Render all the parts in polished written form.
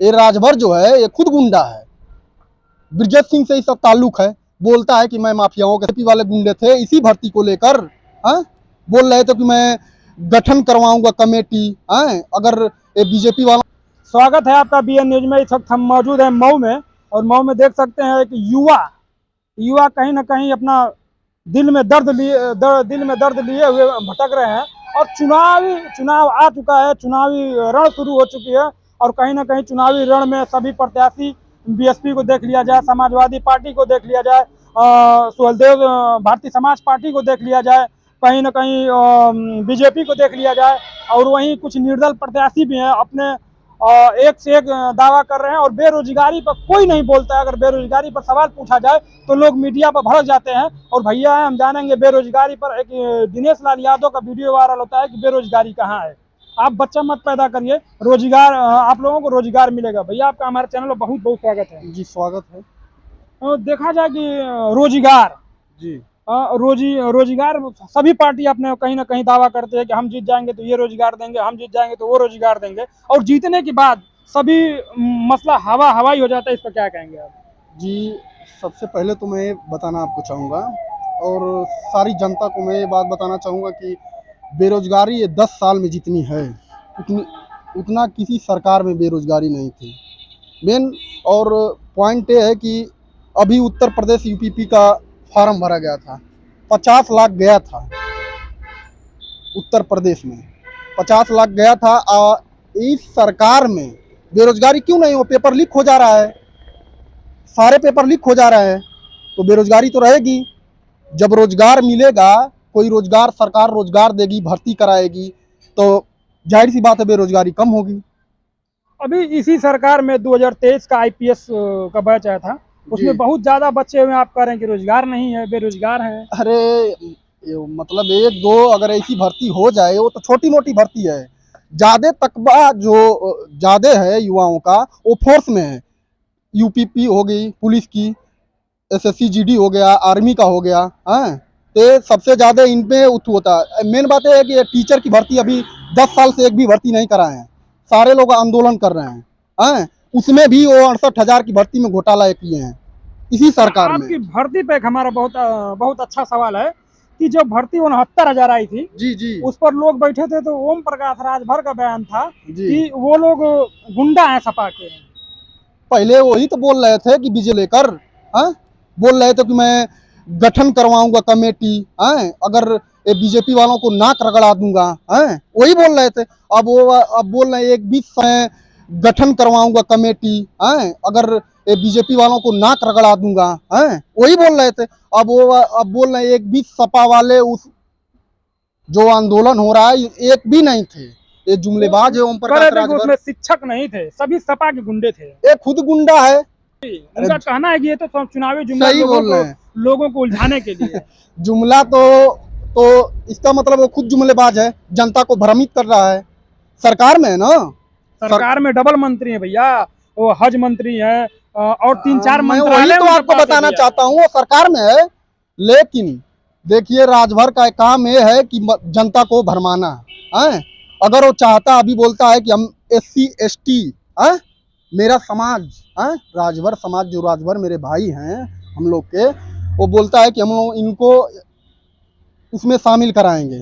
ये राजभर जो है ये खुद गुंडा है। ब्रिजेश सिंह से इसका ताल्लुक है। बोलता है कि मैं माफियाओं के वाले गुंडे थे, इसी भर्ती को लेकर बोल रहे थे कि मैं गठन करवाऊंगा कमेटी। अगर ये बीजेपी वाला। स्वागत है आपका बीएन न्यूज में। इस वक्त हम मौजूद हैं मऊ में, और मऊ में देख सकते हैं कि युवा कहीं ना कहीं अपना दिल में दर्द लिए हुए भटक रहे हैं। और चुनाव आ चुका है, चुनावी रण शुरू हो चुकी है। और कहीं ना कहीं चुनावी रण में सभी प्रत्याशी, बीएसपी को देख लिया जाए, समाजवादी पार्टी को देख लिया जाए, सुहलदेव भारतीय समाज पार्टी को देख लिया जाए, कहीं ना कहीं बीजेपी को देख लिया जाए, और वहीं कुछ निर्दल प्रत्याशी भी हैं अपने एक से एक दावा कर रहे हैं। और बेरोजगारी पर कोई नहीं बोलता है। अगर बेरोजगारी पर सवाल पूछा जाए तो लोग मीडिया पर भड़क जाते हैं। और भैया है, हम जानेंगे बेरोजगारी पर। एक दिनेश लाल यादव का वीडियो वायरल होता है कि बेरोजगारी कहाँ है। आप बच्चा मत पैदा करिए, रोजगार आप लोगों को रोजगार मिलेगा। भैया आपका हमारे चैनल में बहुत बहुत स्वागत है। जी स्वागत है। तो देखा जाए कि रोजगार जी रोजगार सभी पार्टी अपने कहीं ना कहीं दावा करते हैं कि हम जीत जाएंगे तो ये रोजगार देंगे, हम जीत जाएंगे तो वो रोजगार देंगे। और जीतने के बाद सभी मसला हवाई हो जाता है। इस पर क्या कहेंगे आप? जी, सबसे पहले तो मैं बताना आपको चाहूँगा और सारी जनता को मैं ये बात बताना चाहूँगा कि बेरोजगारी ये 10 साल में जितनी है उतना किसी सरकार में बेरोजगारी नहीं थी। मेन और पॉइंट ये है कि अभी उत्तर प्रदेश यूपीपी का फॉर्म भरा गया था, 50 लाख गया था उत्तर प्रदेश में, 50 लाख गया था। इस सरकार में बेरोजगारी क्यों नहीं हो? पेपर लीक हो जा रहा है, सारे पेपर लीक हो जा रहे हैं, तो बेरोजगारी तो रहेगी। जब रोजगार मिलेगा, कोई रोजगार सरकार रोजगार देगी, भर्ती कराएगी, तो जाहिर सी बात है बेरोजगारी कम होगी। अभी इसी सरकार में 2023 का आईपीएस का बैच आया था, उसमें बहुत ज्यादा बच्चे हुए। आप कह रहे हैं कि रोजगार नहीं है, बेरोजगार हैं। अरे मतलब एक दो अगर ऐसी भर्ती हो जाए, वो तो छोटी मोटी भर्ती है। ज्यादा तकबा जो ज्यादा है युवाओं का, वो फोर्स में है। यूपीपी हो गई, पुलिस की, एसएससी जीडी हो गया, आर्मी का हो गया, तो सबसे ज्यादा इन पे होता है। मेन बात है कि टीचर की भर्ती अभी 10 साल से एक भी भर्ती नहीं कराए हैं, सारे लोग आंदोलन कर रहे हैं। उसमें भी वो 68,000 की भर्ती में घोटाला किए हैं इसी सरकार में। आपकी भर्ती पे एक हमारा बहुत अच्छा सवाल है कि जो भर्ती 69,000 आई थी, जी जी, उस पर लोग बैठे थे तो ओम प्रकाश राजभर का बयान था जी। कि वो लोग गुंडा हैं सपा के। पहले वही तो बोल रहे थे कि बीजे लेकर, बोल रहे थे कि मैं गठन करवाऊंगा कमेटी, अगर ये बीजेपी वालों को नाक रगड़ा दूंगा, वही बोल रहे थे। अब बोल रहे हैं एक भी गठन करवाऊंगा कमेटी, अगर ये बीजेपी वालों को नाक रगड़ा दूंगा, वही बोल रहे थे। अब बोल रहे हैं एक भी सपा वाले उस जो आंदोलन हो रहा है एक भी नहीं थे। ये जुमलेबाज है ओम प्रकाश राजभर। उसमें शिक्षक नहीं थे, सभी सपा के गुंडे थे। ये खुद गुंडा है। उनका कहना है कि ये तो चुनावी जुमला सही बोल रहे हैं, लोगों को उलझाने के लिए। जुमला तो इसका मतलब वो खुद जुमलेबाज है, जनता को भ्रमित कर रहा है। सरकार में है ना, सरकार में डबल मंत्री है भैया, वो हज मंत्री है और 3-4 मैं मंत्री। वही तो आपको बताना चाहता हूँ, वो सरकार में है। लेकिन देखिए राजभर का काम ये है कि जनता को भरमाना है। अगर वो चाहता, अभी बोलता है कि हम SC ST मेरा समाज, राजभर समाज, जो राजभर मेरे भाई हैं हम लोग के, वो बोलता है कि हम लोग इनको उसमें शामिल कराएंगे।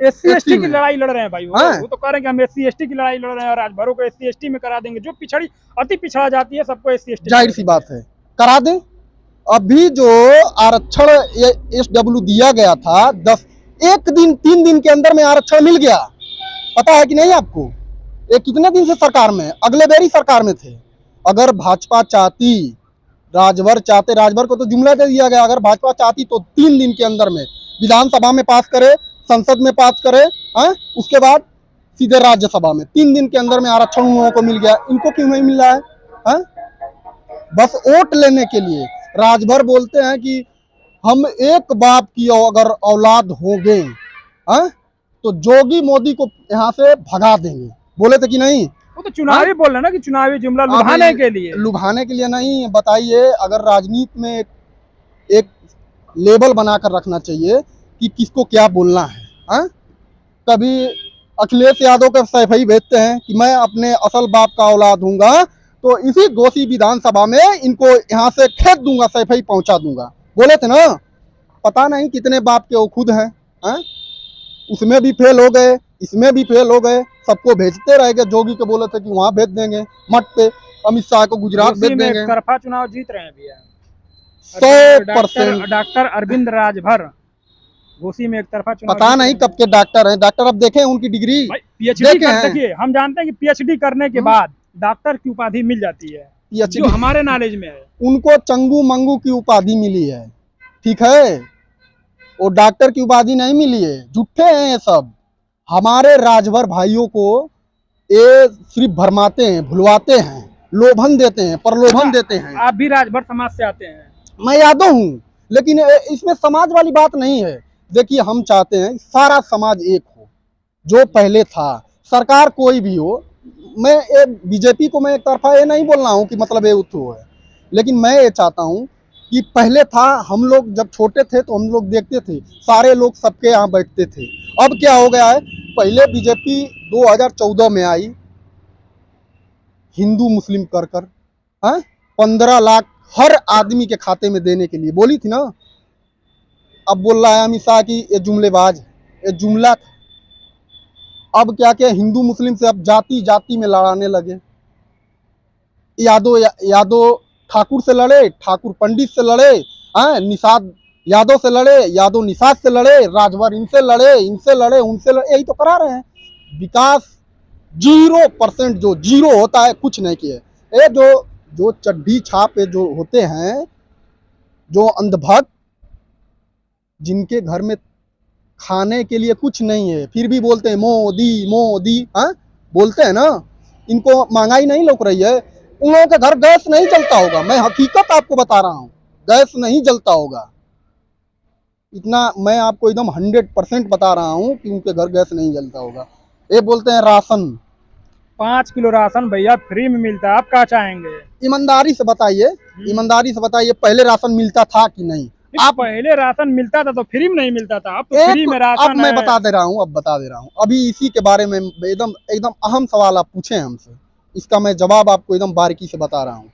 SC ST की लड़ाई लड़ रहे हैं भाई। वो तो कह रहे हैं कि हम SC ST की लड़ाई लड़ रहे हैं, राजभरों को SC ST में करा देंगे। जो अति पिछड़ा जाती है सबको SC ST। जाहिर सी बात है, करा दें। अभी जो आरक्षण SW दिया गया था, 3 दिन के अंदर में आरक्षण मिल गया। पता है कि नहीं आपको? ये कितने दिन से सरकार में, अगले बेरी सरकार में थे। अगर भाजपा चाहती, राजभर चाहते, राजभर को तो जुमला दे दिया गया, अगर भाजपा चाहती तो 3 दिन के अंदर में विधानसभा में पास करे, संसद में पास करे, उसके बाद सीधे राज्यसभा में। 3 दिन के अंदर में आरक्षण उन लोगों को मिल गया। इनको क्यों नहीं मिल रहा है? बस वोट लेने के लिए। राजभर बोलते हैं कि हम एक बाप की अगर औलाद होंगे, तो जोगी मोदी को यहाँ से भगा देंगे, बोले थे कि नहीं? वो तो चुनावी बोल रहे ना कि चुनावी जुमला लुभाने के लिए। लुभाने के लिए नहीं। बताइए, अगर राजनीति में एक लेवल बनाकर रखना चाहिए कि किसको क्या बोलना है। कभी अखिलेश यादव के सैफई भेजते हैं कि मैं अपने असल बाप का औलाद हूंगा, तो इसी घोसी विधानसभा में इनको यहाँ से खेत दूंगा, सैफई पहुंचा दूंगा, बोले थे ना। पता नहीं कितने बाप के वो खुद हैं? उसमें भी फेल हो गए, इसमें भी फेल हो गए, सबको भेजते रह गए। जोगी को बोले थे कि वहां भेज देंगे मठ पे, अमित शाह को गुजरात भेज में देंगे। तरफा चुनाव जीत रहे हैं भैया 100%। डॉक्टर अरविंद राजभर घोसी में एक तरफा चुनाव पता नहीं कब के डॉक्टर हैं। डॉक्टर अब देखें उनकी डिग्री, पीएचडी देखे कर हैं देखिए, हम जानते हैं कि पीएचडी करने के बाद डॉक्टर की उपाधि मिल जाती है, जो पीएचडी हमारे नॉलेज में है। उनको चंगू मंगू की उपाधि मिली है, ठीक है, वो डॉक्टर की उपाधि नहीं मिली है। झूठे हैं ये सब। हमारे राजभर भाइयों को ये सिर्फ भरमाते हैं, भुलवाते हैं, लोभन देते हैं, प्रलोभन देते हैं। आप भी राजभर समाज से आते हैं? मैं यादव हूँ, लेकिन इसमें समाज वाली बात नहीं है। देखिए, हम चाहते हैं सारा समाज एक हो, जो पहले था। सरकार कोई भी हो, मैं बीजेपी को मैं एक तरफा ये नहीं बोल रहा हूँ कि मतलब ये उत्थु है, लेकिन मैं ये चाहता हूँ कि पहले था, हम लोग जब छोटे थे तो हम लोग देखते थे सारे लोग सबके यहाँ बैठते थे। अब क्या हो गया है, पहले बीजेपी 2014 में आई, हिंदू मुस्लिम कर 15 लाख हर आदमी के खाते में देने के लिए बोली थी ना। अब बोल रहा है अमित शाह की ये जुमलेबाज, ये जुमला था। अब क्या क्या हिंदू मुस्लिम से अब जाति जाति में लड़ाने लगे। यादव ठाकुर से लड़े, ठाकुर पंडित से लड़े, निषाद यादव से लड़े, यादव निषाद से लड़े, राजभर इनसे लड़े, इनसे लड़े, उनसे लड़े, यही तो करा रहे हैं। विकास 0% जो जीरो होता है, कुछ नहीं किए। ये जो चड्ढी छापे जो होते हैं, जो अंधभक्त, जिनके घर में खाने के लिए कुछ नहीं है, फिर भी बोलते हैं मोदी मोदी, बोलते हैं ना, इनको महंगाई नहीं लौक रही है। उन लोगों के घर गैस नहीं जलता होगा, मैं हकीकत आपको बता रहा हूँ, गैस नहीं जलता होगा। इतना मैं आपको एकदम 100% बता रहा हूँ कि उनके घर गैस नहीं जलता होगा। ये बोलते हैं राशन, 5 किलो राशन भैया फ्री में मिलता है, आप क्या चाहेंगे? ईमानदारी से बताइए, ईमानदारी से बताइए, पहले राशन मिलता था कि नहीं? आप पहले राशन मिलता था तो फ्री में नहीं मिलता था, अब तो फ्री में राशन अब मैं बता दे रहा हूँ, अब बता दे रहा हूँ। अभी इसी के बारे में एकदम एकदम अहम सवाल आप पूछे हमसे, इसका मैं जवाब आपको एकदम बारीकी से बता रहा हूँ।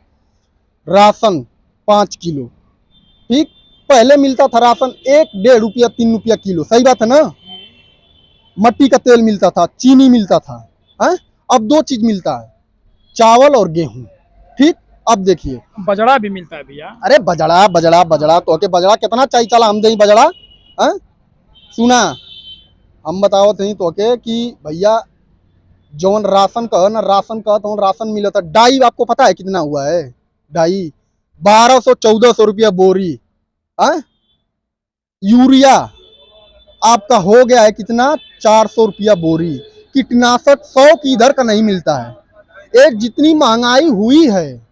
राशन 5 किलो, ठीक, पहले मिलता था राशन 1-1.5 रुपया 3 रुपया किलो, सही बात है ना। मट्टी का तेल मिलता था, चीनी मिलता था, अब 2 चीज मिलता है, चावल और गेहूं, ठीक। अब देखिए बजड़ा भी मिलता है भैया। अरे बजड़ा बजड़ा बजड़ा तो के बजड़ा कितना चाहिए, चला हम दे बजड़ा, सुना हम बताओ थे तो के कि भैया जौन राशन कह ना, राशन कह तो राशन मिला था। डाई आपको पता है कितना हुआ है? डाई 1200-1400 रुपया बोरी। यूरिया आपका हो गया है कितना, 400 रुपया बोरी। कीटनाशक 100 की इधर का नहीं मिलता है। एक जितनी महंगाई हुई है,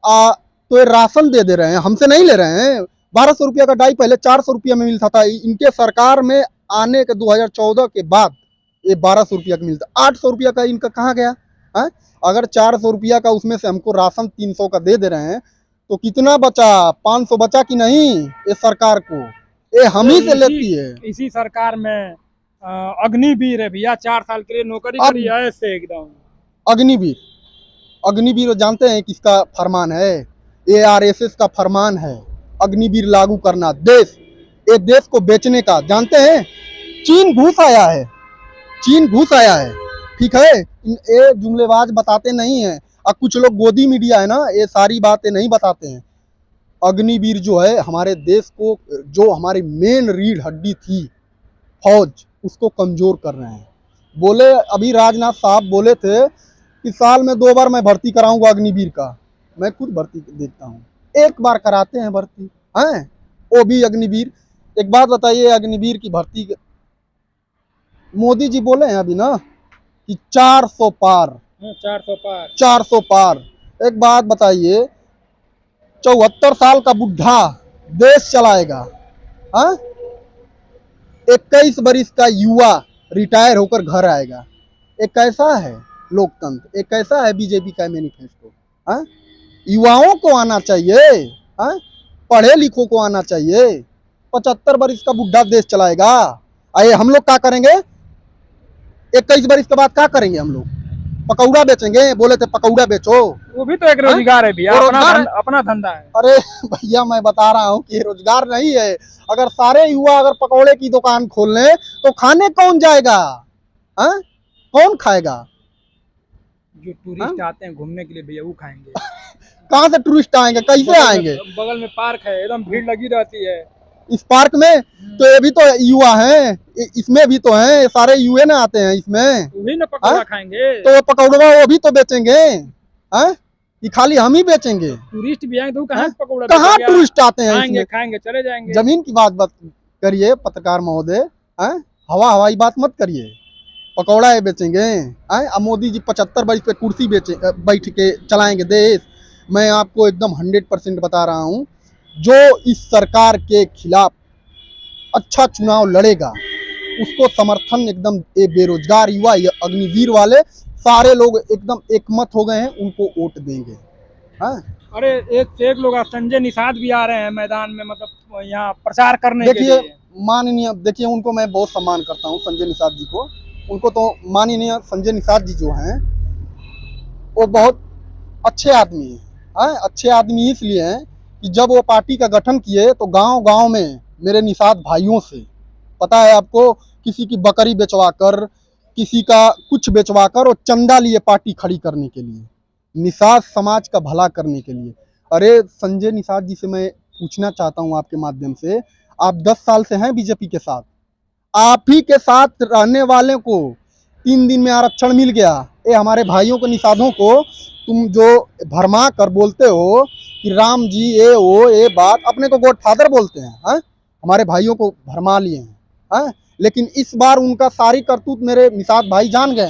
तो ये राशन दे रहे हैं, हमसे नहीं ले रहे हैं। 1200 रुपया का डाई पहले 400 रुपया में मिलता था। इनके सरकार में आने के 2014 के बाद ये 1200 रुपया का मिलता, 800 रुपया का इनका कहाँ गया है? अगर 400 रुपया का उसमें से हमको राशन 300 का दे रहे हैं, तो कितना बचा? 500 बचा कि नहीं? ये सरकार को ये हम ही से लेती है। इसी सरकार में अग्निवीर है भैया, 4 साल के लिए नौकरी करी है ऐसे एकदम। अग्निवीर जानते हैं किसका फरमान है? ARSS का फरमान है, अग्निवीर लागू करना। ये देश को बेचने का, जानते हैं चीन घुस आया है, चीन घुस आया है, ठीक है। ये जुमलेबाज बताते नहीं है, और कुछ लोग गोदी मीडिया है ना, ये सारी बातें नहीं बताते हैं। अग्निवीर जो है हमारे देश को, जो हमारी मेन रीढ़ हड्डी थी फौज, उसको कमजोर कर रहे हैं। बोले अभी राजनाथ साहब बोले थे कि साल में 2 बार मैं भर्ती कराऊंगा अग्निवीर का। मैं खुद भर्ती देखता हूँ, 1 बार कराते हैं भर्ती, हैं वो भी अग्निवीर। एक बात बताइए, अग्निवीर की भर्ती मोदी जी बोले हैं अभी ना कि 400 पार, 400 पार। एक बात बताइए, 74 साल का बुढ़ा देश चलाएगा, 21 बरिस का युवा रिटायर होकर घर आएगा। एक कैसा है लोकतंत्र, एक कैसा है बीजेपी का मैनिफेस्टो? युवाओं को आना चाहिए, पढ़े लिखों को आना चाहिए। 75 बरिस का बुढ़ा देश चलाएगा। आइए हम लोग क्या करेंगे? 21 वर्ष के बाद क्या करेंगे हम लोग? पकौड़ा बेचेंगे? बोले थे पकौड़ा बेचो। वो भी तो एक रोजगार है भैया, वो अपना रोजगार है। अपना धंधा है। अरे भैया मैं बता रहा हूँ कि ये रोजगार नहीं है। अगर सारे युवा अगर पकौड़े की दुकान खोल लें तो खाने कौन जाएगा? हाँ? कौन खाएगा? जो टूरिस्ट आते हैं घूमने के लिए भैया वो खाएंगे। कहाँ से टूरिस्ट आएंगे? कैसे आएंगे? बगल में पार्क है, एकदम भीड़ लगी रहती है। इस पार्क में तो ये भी तो युवा हैं, इसमें भी तो हैं, सारे युवा ना आते हैं इसमें। वही ना पकौड़ा खाएंगे। तो वो पकौड़ा वो भी तो बेचेंगे। हाँ? कि खाली हम ही बेचेंगे? टूरिस्ट भी आएंगे तो कहाँ से पकौड़ा कहाँ बेचेंगे? टूरिस्ट आते हैं खाएंगे इसमें? खाएंगे चले जाएंगे। जमीन की बात करिए पत्रकार महोदय। हवाई बात मत करिए। पकौड़ा ये बेचेंगे? अब मोदी जी 75 वर्ष पे कुर्सी बैठ के चलाएंगे देश? मैं आपको एकदम 100% बता रहा हूँ, जो इस सरकार के खिलाफ अच्छा चुनाव लड़ेगा उसको समर्थन एकदम ये बेरोजगार युवा, ये अग्निवीर वाले सारे लोग एकदम एकमत हो गए हैं, उनको वोट देंगे। अरे एक से एक लोग, संजय निषाद भी आ रहे हैं मैदान में, मतलब यहाँ प्रचार करने के देखिए लिए। माननीय, देखिए उनको मैं बहुत सम्मान करता हूँ संजय निषाद जी को। उनको तो माननीय संजय निषाद जी जो हैं वो बहुत अच्छे आदमी हैं। अच्छे आदमी इसलिए हैं कि जब वो पार्टी का गठन किए तो गांव-गांव में मेरे निषाद भाइयों से, पता है आपको, किसी की बकरी बेचवा कर, किसी का कुछ बेचवा कर, वो चंदा लिए पार्टी खड़ी करने के लिए, निषाद समाज का भला करने के लिए। अरे संजय निषाद जी से मैं पूछना चाहता हूँ आपके माध्यम से, आप 10 साल से हैं बीजेपी के साथ, आप ही के साथ रहने वाले को 3 दिन में आरक्षण मिल गया। ये हमारे भाइयों को, निषादों को तुम जो भरमा कर बोलते हो कि राम जी ये वो ये बात, अपने को गॉडफादर बोलते हैं। हमारे भाइयों को भरमा लिए हैं। लेकिन इस बार उनका सारी करतूत मेरे निषाद भाई जान गए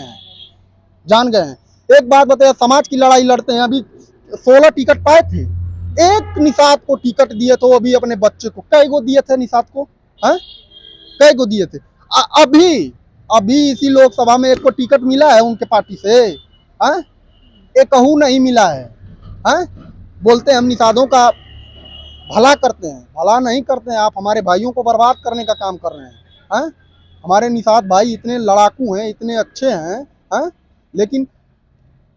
हैं। एक बात बताइए, समाज की लड़ाई लड़ते हैं, अभी 16 टिकट पाए थे, एक निषाद को टिकट दिए तो अभी अपने बच्चे को कई गो दिए थे निषाद को? कई गो दिए थे? अभी इसी लोकसभा में एक को टिकट मिला है उनके पार्टी से? एक नहीं मिला है। बोलते हैं हम निषादों का भला करते हैं, भला नहीं करते हैं। आप हमारे भाइयों को बर्बाद करने का काम कर रहे हैं। हमारे निषाद भाई इतने लड़ाकू हैं, इतने अच्छे हैं। लेकिन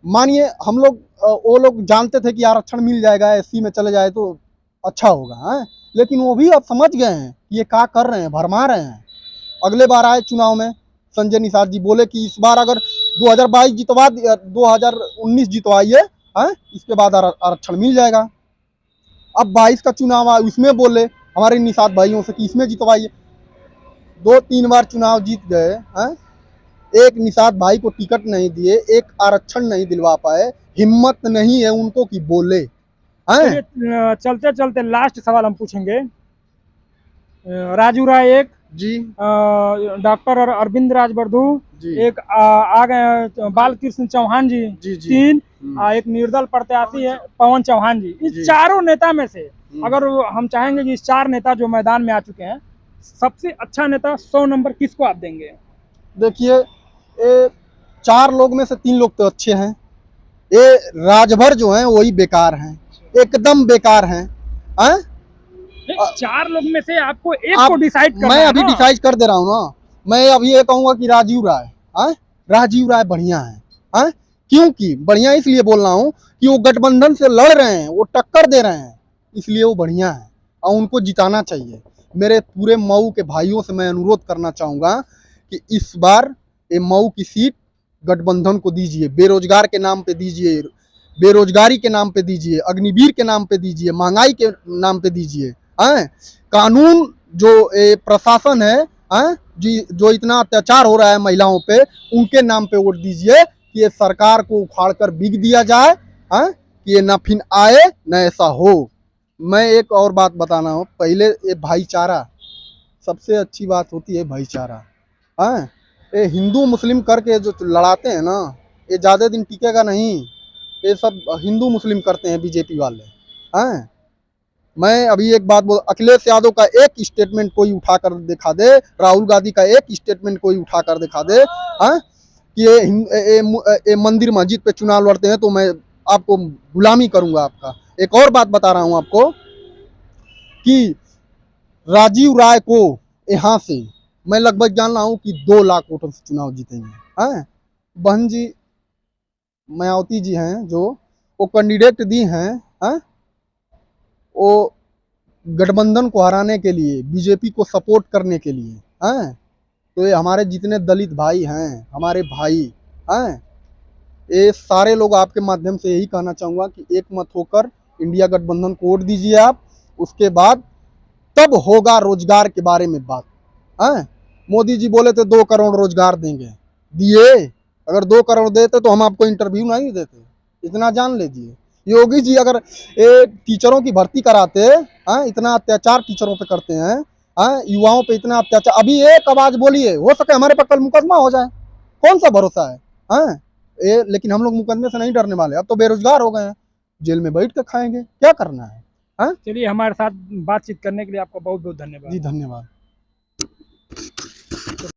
मानिए हम लोग, वो लोग जानते थे कि आरक्षण मिल जाएगा, एससी में चले जाए तो अच्छा होगा। लेकिन वो भी अब समझ गए हैं कि ये क्या कर रहे हैं, भरमा रहे हैं। अगले बार आए चुनाव में संजय निषाद जी बोले कि इस बार अगर 2022 जितवा 2019 जितवाइए, इसके बाद आरक्षण मिल जाएगा। अब 22 का चुनाव आया, उसमें बोले हमारे निषाद भाइयों से कि इसमें जितवाइए। 2-3 बार चुनाव जीत गए। एक निषाद भाई को टिकट नहीं दिए, एक आरक्षण नहीं दिलवा पाए, हिम्मत नहीं है उनको कि बोले। चलते चलते लास्ट सवाल हम पूछेंगे। राजू राय एक जी, डॉक्टर अरविंद राजवर्धु जी, एक, आ गए बालकृष्ण चौहान जी, जी, जी। 3, एक निर्दल प्रत्याशी है पवन चौहान जी। इस चारों नेता में से अगर हम चाहेंगे कि इस 4 नेता जो मैदान में आ चुके हैं, सबसे अच्छा नेता 100 नंबर किसको आप देंगे? देखिए ये 4 लोग में से 3 लोग तो अच्छे हैं, ये राजभर जो हैं वही बेकार हैं, एकदम बेकार हैं। 4 लोग में से आपको एक को डिसाइड करना मैं है अभी ना? डिसाइड कर दे रहा हूँ ना। मैं अभी ये कहूँगा कि राजीव राय, राजीव राय बढ़िया है। क्योंकि बढ़िया इसलिए बोल रहा हूँ कि वो गठबंधन से लड़ रहे हैं, वो टक्कर दे रहे हैं, इसलिए वो बढ़िया है और उनको जिताना चाहिए। मेरे पूरे मऊ के भाइयों से मैं अनुरोध करना चाहूँगा कि इस बार ये मऊ की सीट गठबंधन को दीजिए, बेरोजगार के नाम पे दीजिए, बेरोजगारी के नाम पे दीजिए, अग्निवीर के नाम पे दीजिए, महंगाई के नाम पे दीजिए। कानून जो प्रशासन है, जो इतना अत्याचार हो रहा है महिलाओं पे, उनके नाम पे वोट दीजिए कि ये सरकार को उखाड़ कर बिक दिया जाए, कि ये न फिर आए न ऐसा हो। मैं एक और बात बताना हो, पहले ये भाईचारा, सबसे अच्छी बात होती है भाईचारा। ये हिंदू मुस्लिम करके जो लड़ाते हैं ना, ये ज़्यादा दिन टिकेगा नहीं। ये सब हिंदू मुस्लिम करते हैं बीजेपी वाले। मैं अभी एक बात बोल, अखिलेश यादव का एक स्टेटमेंट कोई उठाकर दिखा दे, राहुल गांधी का एक स्टेटमेंट कोई उठाकर दिखा दे, कि ये मंदिर मस्जिद पे चुनाव लड़ते हैं तो मैं आपको गुलामी करूंगा आपका। एक और बात बता रहा हूं आपको कि राजीव राय को यहाँ से मैं लगभग जान रहा हूँ कि 2 लाख वोटों से चुनाव जीतेंगे। हैं। बहन जी मायावती जी हैं जो वो कैंडिडेट दी हैं, वो गठबंधन को हराने के लिए, बीजेपी को सपोर्ट करने के लिए हैं। तो ये हमारे जितने दलित भाई हैं, हमारे भाई हैं, ये सारे लोग आपके माध्यम से यही कहना चाहूँगा कि एक मत होकर इंडिया गठबंधन को वोट दीजिए आप। उसके बाद तब होगा रोजगार के बारे में बात हैं। मोदी जी बोले थे 2 करोड़ रोजगार देंगे, दिए? अगर 2 करोड़ देते तो हम आपको इंटरव्यू नहीं देते, इतना जान लीजिए। योगी जी अगर ये टीचरों की भर्ती कराते हैं, इतना अत्याचार टीचरों पे करते हैं, युवाओं पे इतना अत्याचार, अभी एक आवाज बोलिए, हो सके हमारे पर कल मुकदमा हो जाए, कौन सा भरोसा है? ये लेकिन हम लोग मुकदमे से नहीं डरने वाले। अब तो बेरोजगार हो गए हैं, जेल में बैठ कर खाएंगे, क्या करना है? चलिए, हमारे साथ बातचीत करने के लिए आपका बहुत बहुत धन्यवाद। जी धन्यवाद।